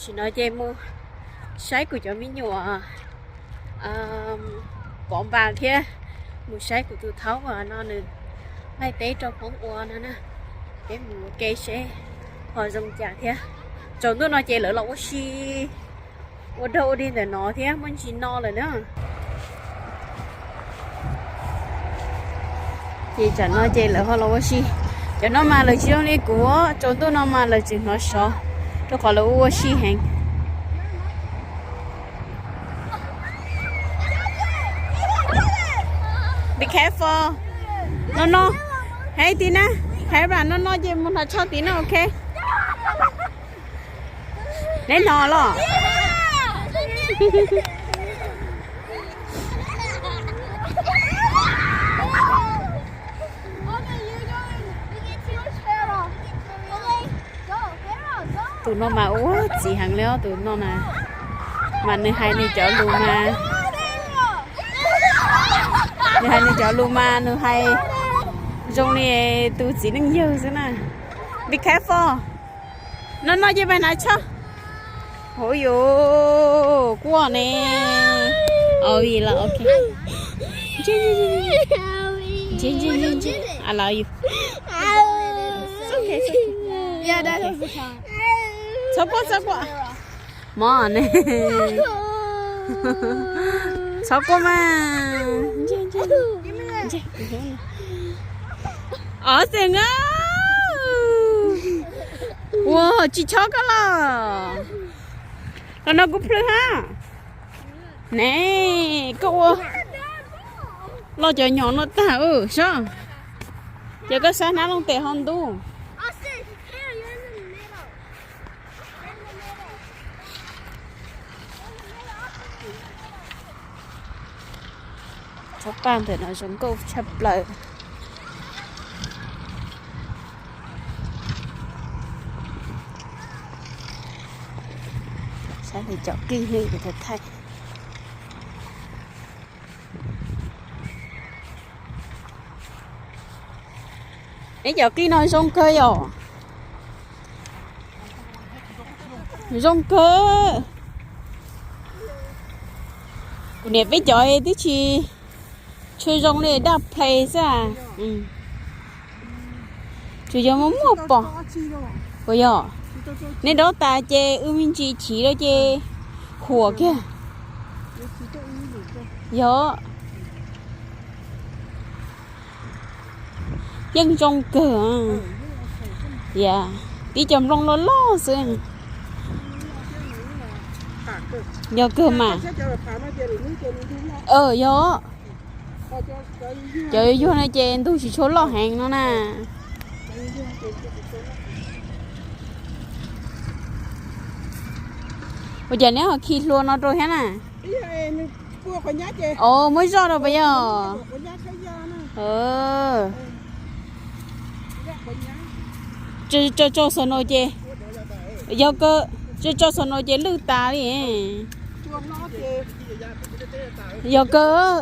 chỉ nói chơi mua sấy của cho mình nhựa bón vàng kia mua sấy của tôi tháo và nó nữa hay té trong phóng uo nữa nè cái mua cây xe họ dùng chả thế chọn tôi nói chơi lỡ là xí ở đâu đi để nó thế mình chỉ no rồi nữa chị chẳng nói chơi lỡ họ là xí cho nó mà lời chiếu này của chọn tôi nó mà lời chỉ nó sợ tôi khỏi là uo xí hàng be careful no hey Tina hey bạn nó gì muốn là cho Tina ok đến nó lo tụi nó mà uống gì hàng léo tụi nó nè mà nơi hai nơi chợ luôn mà nơi hai nơi chợ luôn mà nơi hai trong này tụi chỉ đang nhiều thế này be careful nó nói với bạn này chứ ôi yo quá nè ôi là ok chị I love you okay yeah that is sắp quá mò nè sắp quá mà ở xem á wow chị chó cái là nó cũng plei ha nè cậu lo chờ nhỏ nó ta sao giờ có sao nó không tệ hơn tu chó pan thì nó giống câu chập lại sáng thì chọn kỳ này để thật thay ấy giờ kỳ nói rong cơ rồi rong cơ nè với chọi tí chi chơi rong này đạp play ra chơi cho mắm một bò bây giờ nên đó ta chê mình chỉ đó chê khủa kia giờ dân trong cửa dạ đi chồng rong lo xem giờ cơ mà giờ trời vô này chèn tôi chỉ số lo hàng nó nè bây giờ nếu mà khi luôn nó rồi hết nè ồ mới ra rồi bây giờ cho sờ nồi chè giờ cơ cho sờ nồi chè lư ta đi giờ cơ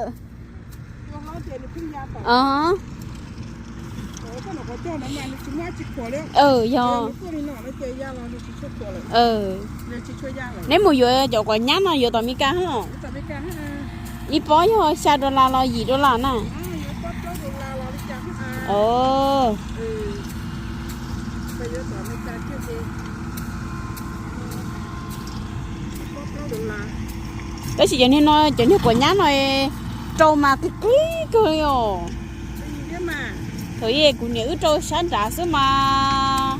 giờ nếu mà vừa chỗ quả nhát nó vừa tao mi cá hả ít bó thôi sao đô la lo gì đô la nè cái gì vậy nó chuyện như quả nhát này trâu mà cái quý cơ rồi thôi cũng nhớ trâu sáng trả số mà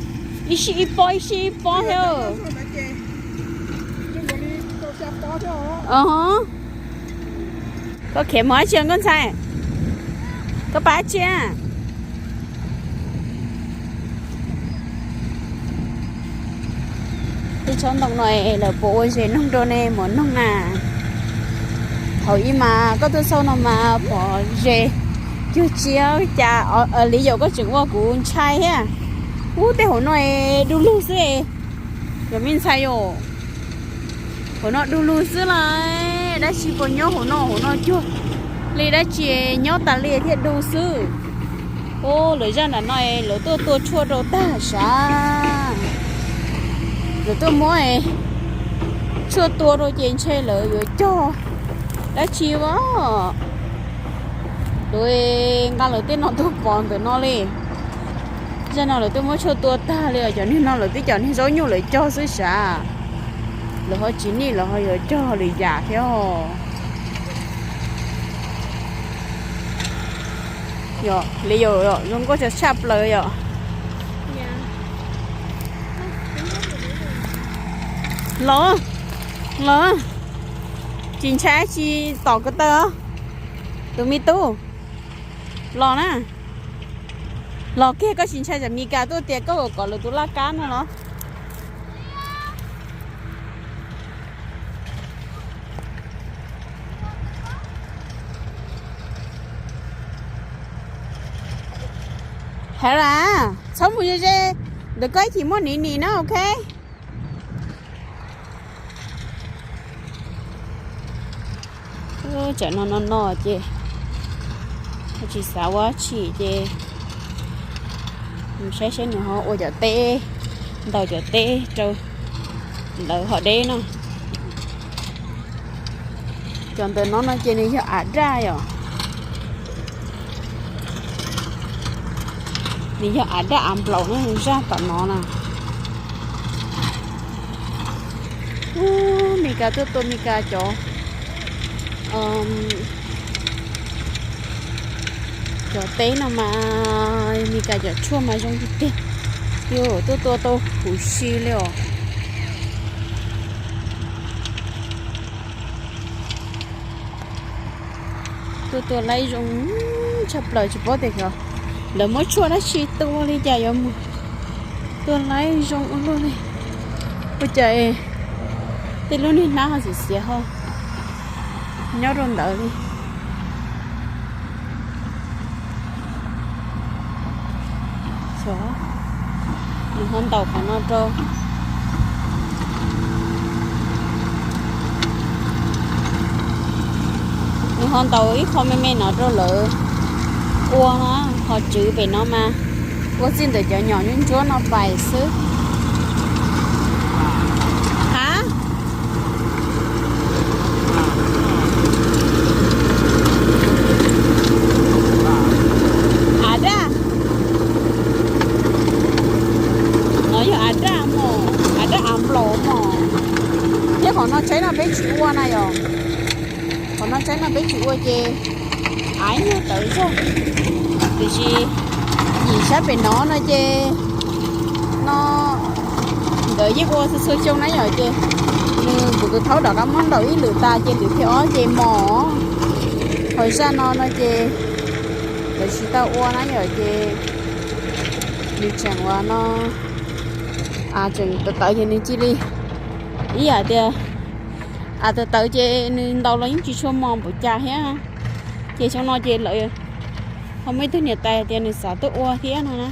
ít bó theo có khẽ mới chưa con trai có bá chưa tôi chọn đồng này là bộ gì nông đô này muốn nông nà hồi mà có tôi sau nào mà bỏ rề chưa chiếu cha ở lý do có chuyện qua của trai ha thế hồi này đu lu xí rồi mình sai rồi hồi nó đu lu xí lại đã chỉ có nhớ hồi nó chưa lý đã chỉ nhớ ta lý thiệt đu xí lời ra là nói lời tôi chua đồ ta sao rồi tôi mua chua tua rồi trên chơi lỡ rồi cho đã chiều á rồi ngã lỡ tên nó thuộc còn từ nó đi cho nó lỡ tôi mới chua tua ta liền cho nên nó lỡ tôi cho nên dối nhau lại cho xứ xả lỡ họ chỉ đi lỡ họ rồi cho lì giả theo rồi lý do rồi không có cho sắp lời rồi lỡ lỡ chính xác chi tỏ cái tơ tụi mi tu lò nè lò kia có chính xác là mi cá tôi tiệt có gọi là tôi lá cá nữa nó hả ra sống một giờ được cái chỉ muốn nỉ nỉ nó ok chả nó chứ chỉ sao quá chỉ chứ mình sẽ nữa họ ôi giờ tê đầu giờ tê rồi đợi họ đê nó chọn từ nó trên này cho ạt ra rồi đi cho ạt ra ẩm lẩu nó ra tận nó nè mình cả tôi mình cả chó cho té nào mà mình cả cho chua mà trong cái tiền yo tôi hủ xì liệu tôi lấy dùng chập lời chụp bó được rồi lỡ mới chua nó xì tôi đi chạy ở mùa tôi lấy dùng luôn đi bây giờ thì luôn đi nào gì xỉa không nhớ rồi đợi đi số mình hơn tàu của nó trâu mình hơn tàu ít không mấy nó trâu lỡ cua nó họ chữ về nó mà cua xin để cho nhỏ những chúa nó bài xứ hả còn nó cháy nó bé chịu qua này rồi còn nó cháy nó bé chịu qua chê ái nó tự chứ thì gì sát về nó chê nó đợi với qua sơ trong nãy rồi chê nhưng tụi tôi thấu được cái món đầu ý lừa ta chê tụi theo chê mò hồi ra nó chê để chỉ tao qua nãy rồi chê đi chẳng qua nó chừng tự tự cho nên chi đi ý từ từ chị đâu lấy chị số mòn của cha hết chị cho nó chị lợi không mấy thứ nhiệt tài tiền này xả tôi ua thế nó nè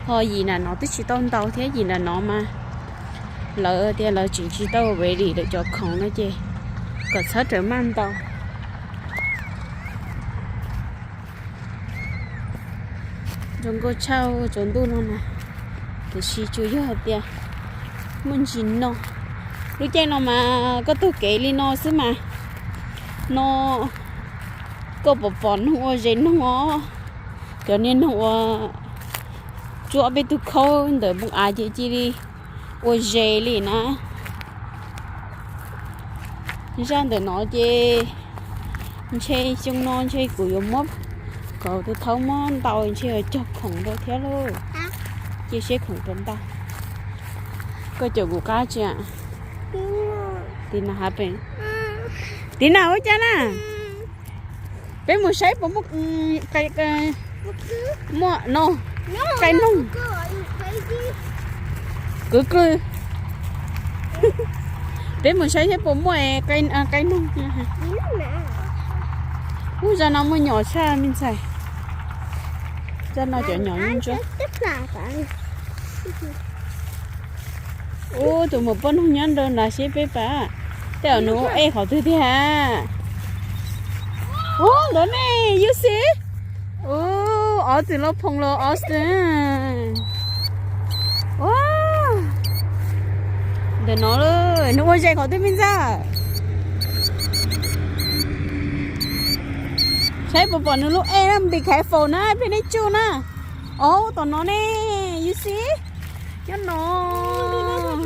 thôi gì là nó tích chỉ tôn tàu thế gì là nó mà lợi tiền lợi chỉ tao về đi để cho không nó chị còn sát trở man tàu chúng có trao chúng tôi nó nè thì chỉ chú ý hết tiền muốn gì nó lúc chơi nó mà có tôi kể li nó xứ mà nó có bộ phận hoa dễ nó ngó cho nên nó chúa bên tôi khâu đợi bụng ai chị đi hoa dễ li nè ra để nó chơi chung non chơi của yêu mốc cậu tôi thấu món tàu chơi cho khổng đâu thế luôn chơi sẽ khổng tuần ta có chỗ của cá chưa Tina happen. Tina ơi cha na. Bé mua sấy bộ một cây mua no. Cây nung. Cứ. Bé mua sấy bộ mua cây nung. Ui giờ nó mới nhỏ xa mình xài. Giờ nó nhỏ như chưa? Ô tụi một con không nhắn đơn là xếp bếp à tao nó họ thứ thế à ô đó này you see ô ở từ nó phong lo ở wow để nó rồi nó ôi chạy khỏi tới bên raใช่ปะนึกลูกเอ็มbe careful นะเป็นไอ้จูนะโอ้ตัวน้องนี่ you see ยันน้อง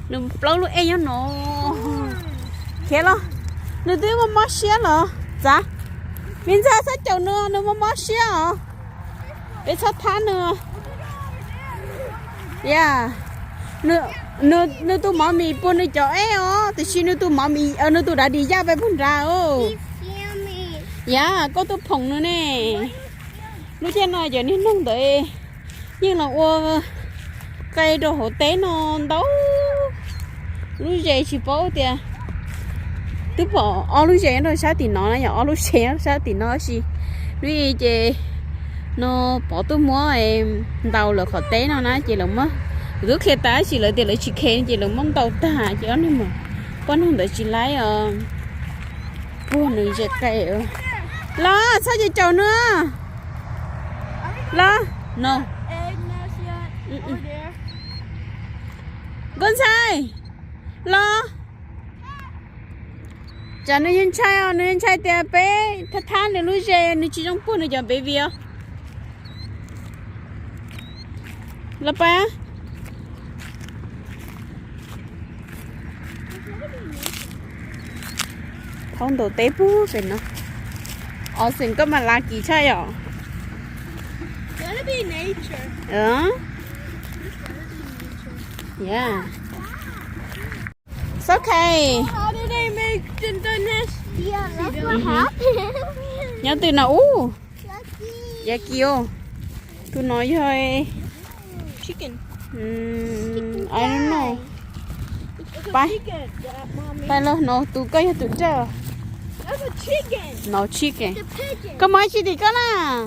หนูปล้องลูกเอ็มยันน้องเคเหรอหนูตื้อมามาเชียเหรอจ้ะมินจ้าสักเจ้าเนื้อหนูมาเชียเหรอไปชัดท่าเนื้อย่าnếu tôi mở mì bún nó cho ấy ó thì xin nếu tôi mở mì nếu tôi đã đi ra về bún ra ô dạ có tôi phồng nữa nè lúc trên này giờ nên nông đợi nhưng là ô cây đồ hổ té nó đâu lúc về chỉ bỏ tiền tôi bỏ ở lúc về nó sao thì nó là ở lúc về sao thì nó gì lúc về nó bỏ tôi mua em đầu là khó té nó nè chỉ là mất lúc khi ta chỉ là tiền lấy chỉ khen chỉ là mong tàu ta chứ nên mà con không đợi chỉ lái buồn nữa chết cây lo sao chị chầu nữa lo no con trai lo chả nên nhân trai nên trai tiền bé thắt than để lui về nên chỉ trong buồn để cho bé việc là ba không đồ tế bú xin nó ở xin có mà là kỳ chơi à Gotta be nature. Yeah it's okay How did they make the nest? Yeah, that's what happened. nhớ từ nào dạ kêu tôi nói thôi Chicken. I don't know bye Chicken. Yeah, mommy. bye lo no tụi cây tụi chơi That's a chicken. no chicken The pigeon. có mấy chị đi con à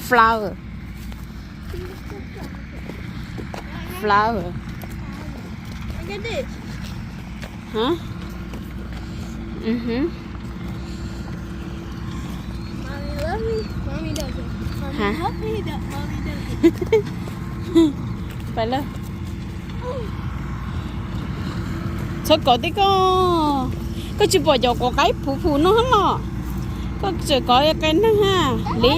flower Look at this. hả Mommy love me. Mommy doesn't. Mommy Huh? love me. Mommy doesn't. phải lên sao có tí có chỉ bỏ cho có cái phù nó hết lọ có chỉ có cái nó ha liều I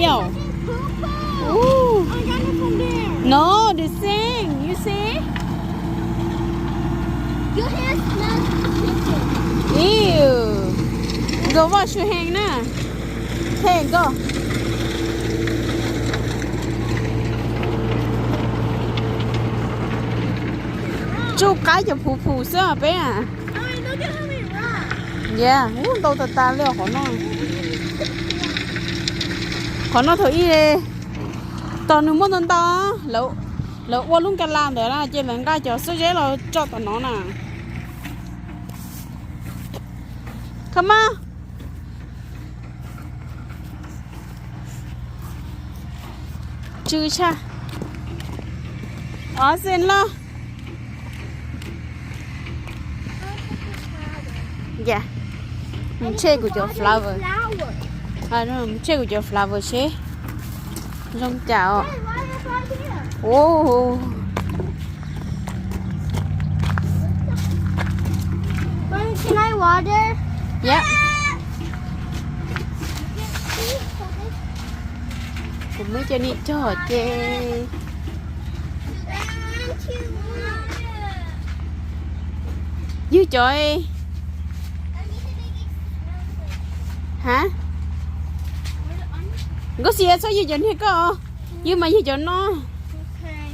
got it from there. no the same you see Your hair smells chicken. ew go wash your hand nè hey go chú cái cho phù sao bé à Mommy, look at how many rocks. yeah đâu ta liều họ nó thử đi tao nó muốn tao lỡ qua luôn cái làm để là chỉ là cái cho số giấy là cho tao nó nè come on chữ cha ở xin lo dạ mình chơi của cho flower à nó mình chơi của cho flower chế rong chào Hey, why is it right here? oh Mommy, can I water? dạ cũng mới cho đi trò chơi dư trời hả có gì sao dư trời có dư mà dư trời nó Okay.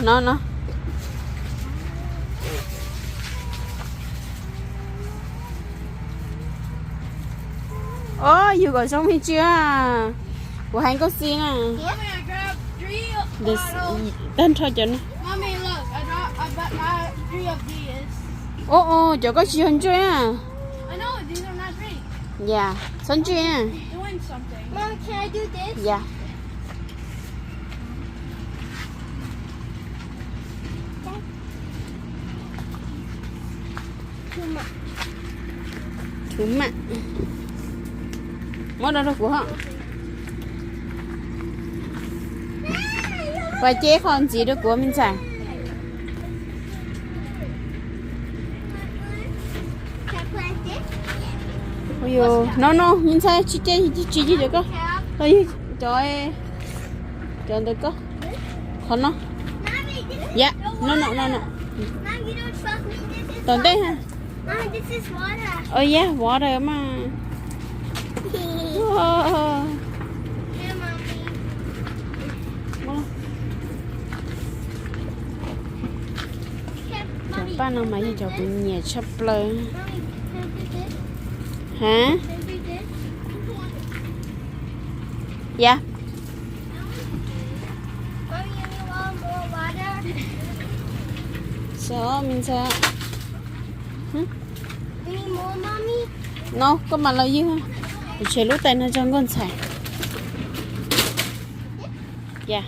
nó ôi dư gọi xong hay chưa của hai có xin à Mommy, I grabbed 3 this bottles. tên thôi chân Mommy, look, I got 3 of these. ô chỗ có gì hơn chưa à I know, these are not great. dạ xong chưa à Doing something. Mom, can I do this? dạ thúm ạ mất đâu của họ và chế con gì đó của mình xài ôi yo no mình xài chỉ chế chỉ được có ơi trời trời được có còn nó dạ no Mom, you don't trust me. This is tận đây ha Mom, this is water. ôi yeah water mà wow. Here, Mommy. Here, Mommy. ba nó máy cho cũng nhẹ chắp lơ Mommy, can I do this? hả Can I do this? dạ Mommy, you want more water? sao mình sao You need more, Mommy? nó có mà là gì ha chế lúc tay nó cho con xài dạ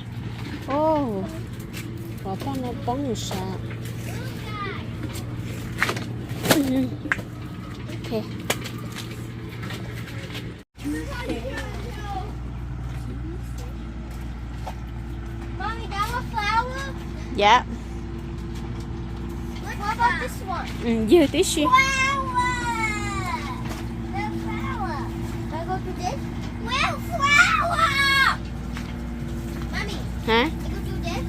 ô và ba nó bóng sao ok Mommy, that was flower? dạ What about this one? dưa tí xíu Flower! The flower. Can I go through this? Well, flower! Mommy, hả I go through this?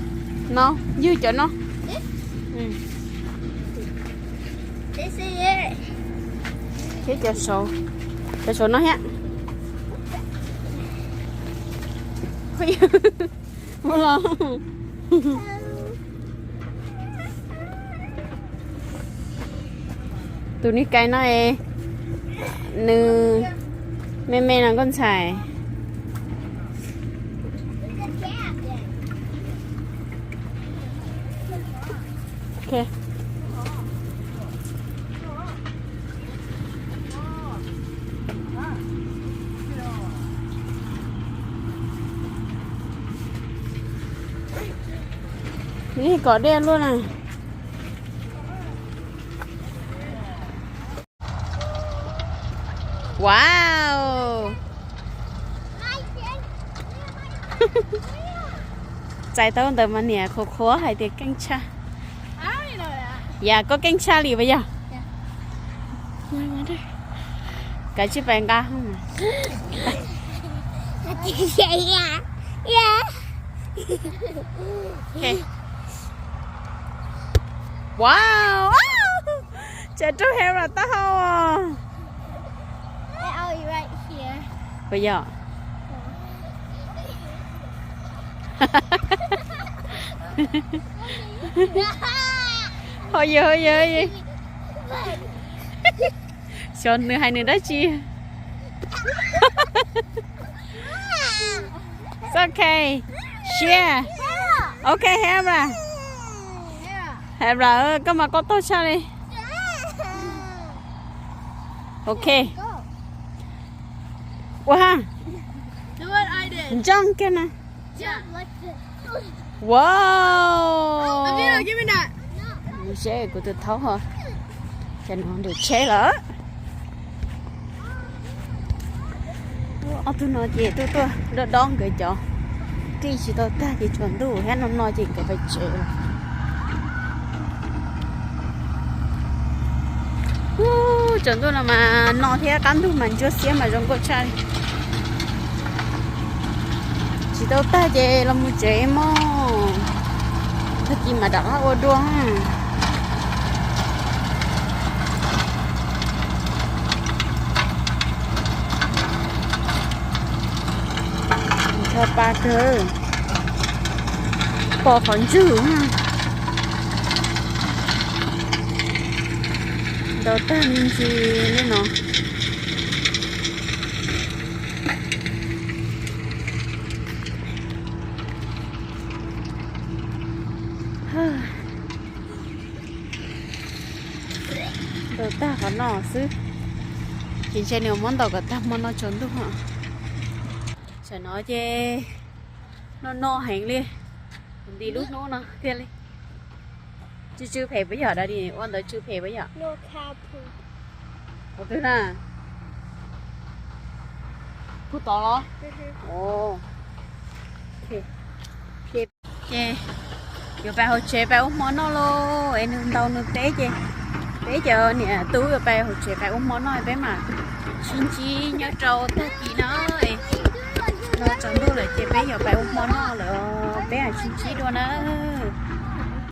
nó dưa cho nó This? ừ. This is it. thế cho số nó ha mua lo tụi ní cái nó e nư mẹ là con xài It's a cat then. ok Ní có đen luôn à wow chạy tao từ mà nè khó hay thì canh cha I already know that. dạ có canh cha gì bây giờ Dạ. Ngoài ngoài đây cái chiếc bánh ga không à Yeah. Yeah. ok wow chạy trâu heo là tao không I'll be right here. bây giờ thôi gì cho nữa hai nữa đó chi it's okay share okay heo ra heo ra có mà có tốt sao đi ok Go. wow Do what I did. jump cái nè Jump like this. wow Amira, give me that. chế của tôi thấu hả cho nó không được chế lỡ tôi nói gì tôi đỡ đón cái chỗ cái gì tôi ta chỉ chuẩn đủ hết nó nói gì cái phải chế chuẩn tôi là mà nói thế cắn tôi mình chưa xé mà trong cô trai chỉ đâu ta chế là một chế mà thật gì mà đã ô đua cho ba cơ bỏ khẩn chữ ha đầu tiên gì nên nó đầu ta có nọ xứ chỉ trên nhiều món tàu cả ta món nó trốn đúng không sẽ nói chứ nó hành liền đi lúc nó thiên đi chưa phải bây giờ đã đi quan tới chưa phải bây giờ No cow poop. có thứ nào Phút to lo. Ồ. Ok. Chê. Giờ bà hồi chế bà uống món nó lô. Em nương đâu nương tế chê. Tế chờ nè tú giờ bà hồi chế bà uống món nó bé mà. Xin chi nhớ trâu ta chị nó. Nó chẳng đủ là chế bé giờ bà uống món nó là bé là xin chi đua nó.